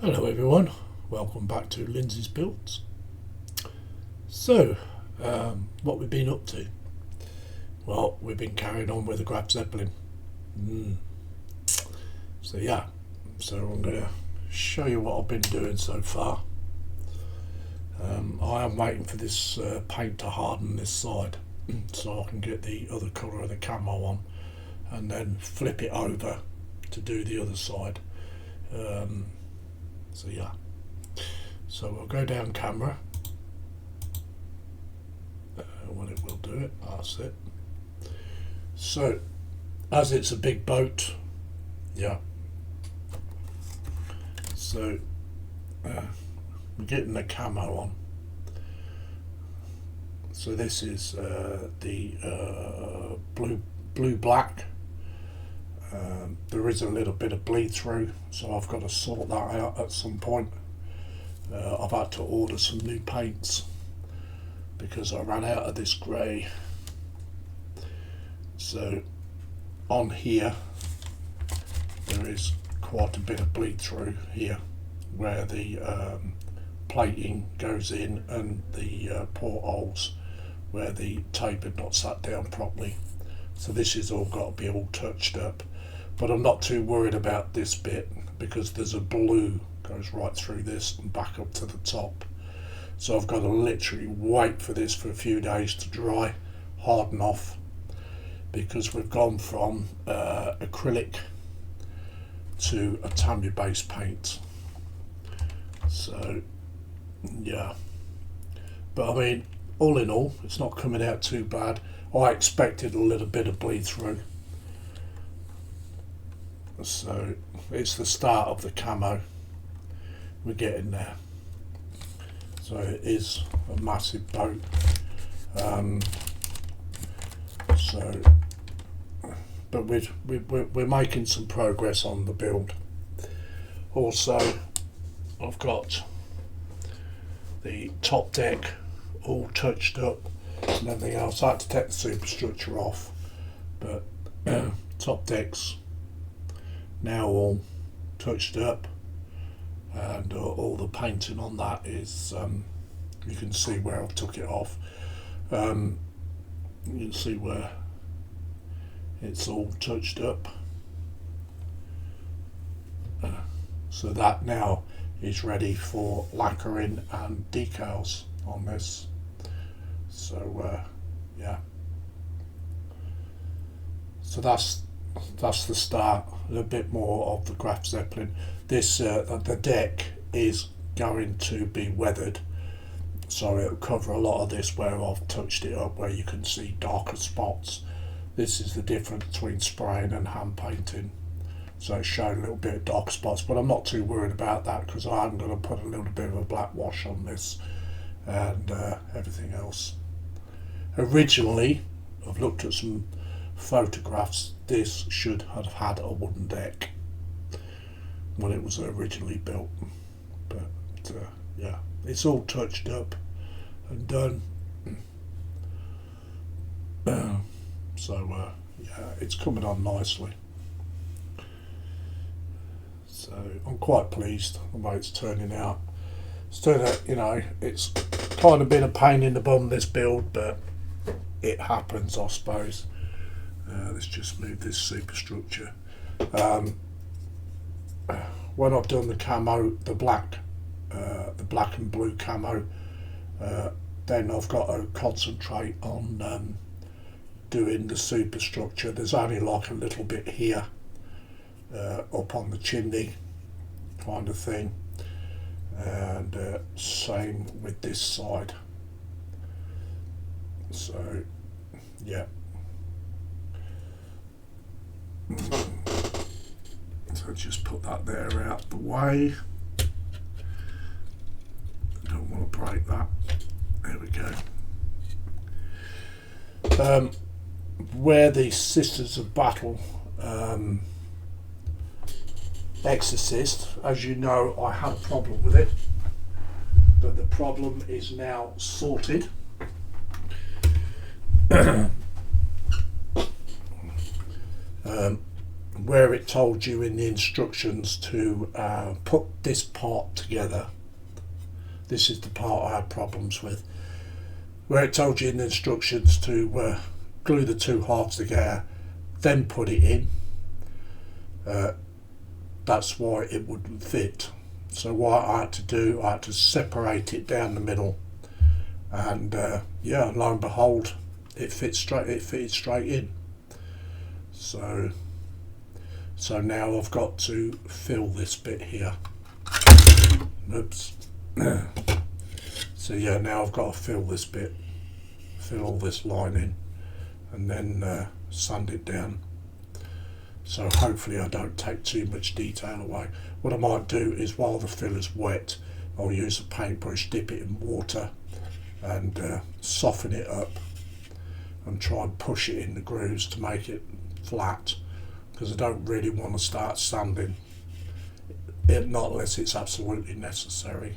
Hello everyone, welcome back to Lindsay's Builds. So, what we've been up to? Well, we've been carrying on with the Graf Zeppelin. So I'm going to show you what I've been doing so far. I am waiting for this paint to harden this side so I can get the other colour of the camo on and then flip it over to do the other side. So we'll go down camera when it will do it. That's it. So as it's a big boat, so we're getting the camo on. So this is the blue black. There is a little bit of bleed through, so I've got to sort that out at some point. I've had to order some new paints because I ran out of this grey. So on here there is quite a bit of bleed through here where the plating goes in and the portholes where the tape had not sat down properly. So this is all got to be all touched up, but I'm not too worried about this bit because there's a blue goes right through this and back up to the top. So I've got to literally wait for this for a few days to dry, harden off, because we've gone from acrylic to a Tamiya based paint. So yeah, but I mean, all in all, it's not coming out too bad. I expected a little bit of bleed through. So it's the start of the camo. We're getting there. So it is a massive boat. But we're making some progress on the build. Also, I've got the top deck all touched up and everything else. I had to take the superstructure off, but top deck's now all touched up, and all the painting on that is you can see where I've took it off. You can see where it's all touched up, so that now is ready for lacquering and decals on this. So so that's the start. A little bit more of the Graf Zeppelin. This the deck is going to be weathered, so it'll cover a lot of this where I've touched it up, where you can see darker spots. This is the difference between spraying and hand painting, so it's showing a little bit of dark spots, but I'm not too worried about that because I'm going to put a little bit of a black wash on this and everything else. Originally, I've looked at some photographs. This should have had a wooden deck when it was originally built, but it's all touched up and done. So it's coming on nicely. So I'm quite pleased the way it's turning out. It's turned out, it's kind of been a pain in the bum, this build, but it happens, I suppose. Let's just move this superstructure. When I've done the camo, the black and blue camo, then I've got to concentrate on doing the superstructure. There's only like a little bit here, up on the chimney kind of thing, and same with this side. So yeah, so just put that there out the way. Don't want to break that. There we go. Where the Sisters of Battle Exorcist, as you know, I had a problem with it, but the problem is now sorted. where it told you in the instructions to put this part together, this is the part I had problems with, where it told you in the instructions to glue the two halves together, then put it in. That's why it wouldn't fit. So what I had to do, I had to separate it down the middle, and yeah, lo and behold, it fitted straight in. So now I've got to fill this bit here. Oops. So yeah, now I've got to fill this bit, fill all this line in, and then sand it down. So hopefully I don't take too much detail away. What I might do is, while the filler's wet, I'll use a paintbrush, dip it in water, and soften it up, and try and push it in the grooves to make it flat, because I don't really want to start sanding it, not unless it's absolutely necessary.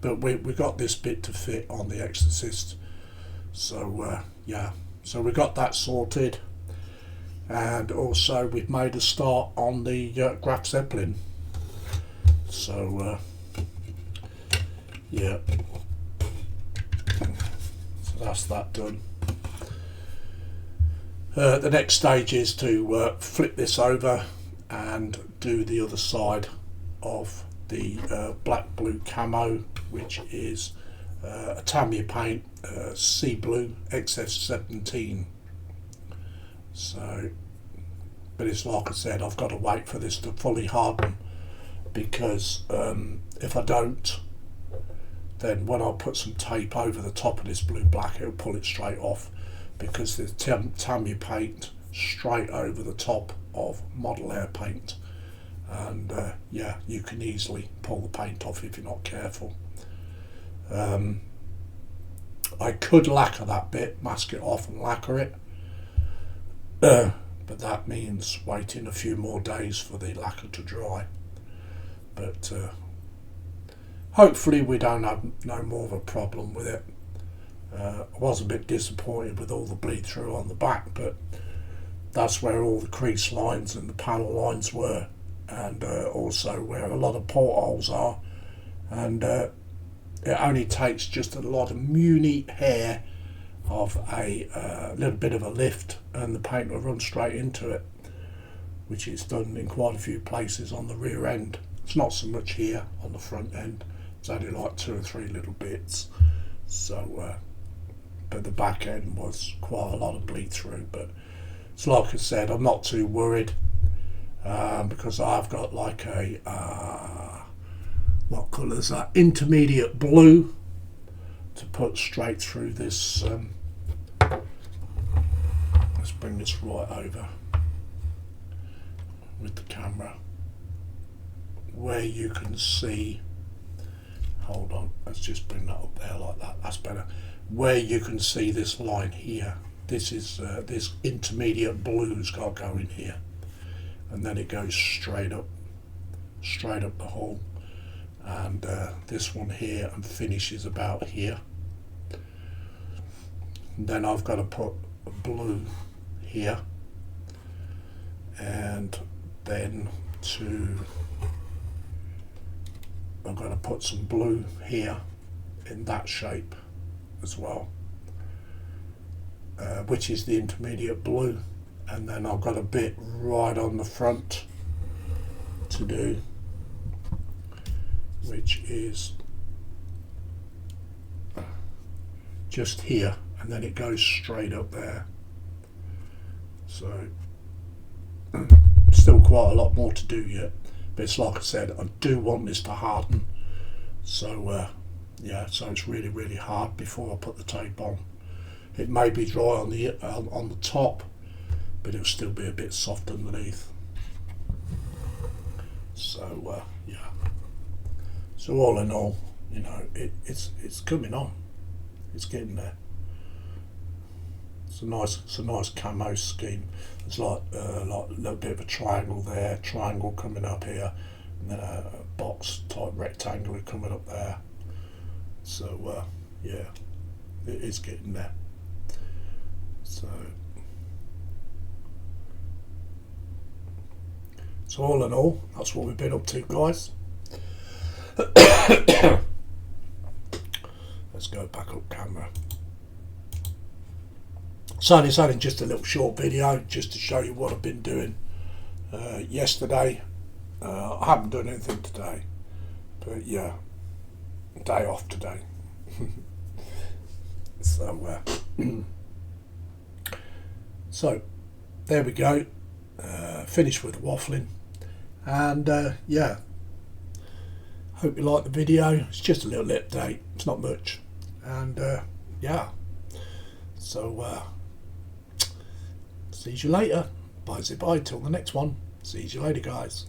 But we got this bit to fit on the Exorcist, so yeah, so we got that sorted. And also we've made a start on the Graf Zeplin, so yeah, so that's that done. The next stage is to flip this over and do the other side of the black blue camo, which is a Tamiya paint, sea blue XF17. So, but it's like I said, I've got to wait for this to fully harden, because if I don't, then when I put some tape over the top of this blue black, it'll pull it straight off, because there's Tamiya paint straight over the top of Model Air paint, and yeah, you can easily pull the paint off if you're not careful. I could lacquer that bit, mask it off and lacquer it, but that means waiting a few more days for the lacquer to dry. But hopefully we don't have no more of a problem with it. I was a bit disappointed with all the bleed through on the back, but that's where all the crease lines and the panel lines were, and also where a lot of portholes are, and it only takes just a lot of muni hair of a little bit of a lift, and the paint will run straight into it, which it's done in quite a few places on the rear end. It's not so much here on the front end, it's only like 2 or 3 little bits. So but the back end was quite a lot of bleed through. But it's like I said, I'm not too worried, because I've got like a what colour is that, intermediate blue, to put straight through this. Let's bring this right over with the camera, where you can see, hold on, let's just bring that up there like that, that's better, where you can see this line here. This is this intermediate blue's got to go in here, and then it goes straight up the hole, and this one here and finishes about here. And then I've got to put a blue here, and then I'm going to put some blue here in that shape as well, which is the intermediate blue, and then I've got a bit right on the front to do, which is just here, and then it goes straight up there. So still quite a lot more to do yet, but it's like I said, I do want this to harden, so yeah, so it's really, really hard before I put the tape on. It may be dry on the top, but it'll still be a bit soft underneath. So yeah, so all in all, you know, it's coming on, it's getting there. It's a nice camo scheme. There's like a little bit of a triangle there, triangle coming up here, and then a box type rectangle coming up there. So yeah, it is getting there. So So all in all, that's what we've been up to, guys. Let's go back up camera. So it's only just a little short video just to show you what I've been doing yesterday. I haven't done anything today, but yeah, day off today. So there we go. Finished with waffling, and yeah, hope you like the video. It's just a little update, it's not much, and yeah, so see you later. Bye till the next one. See you later, guys.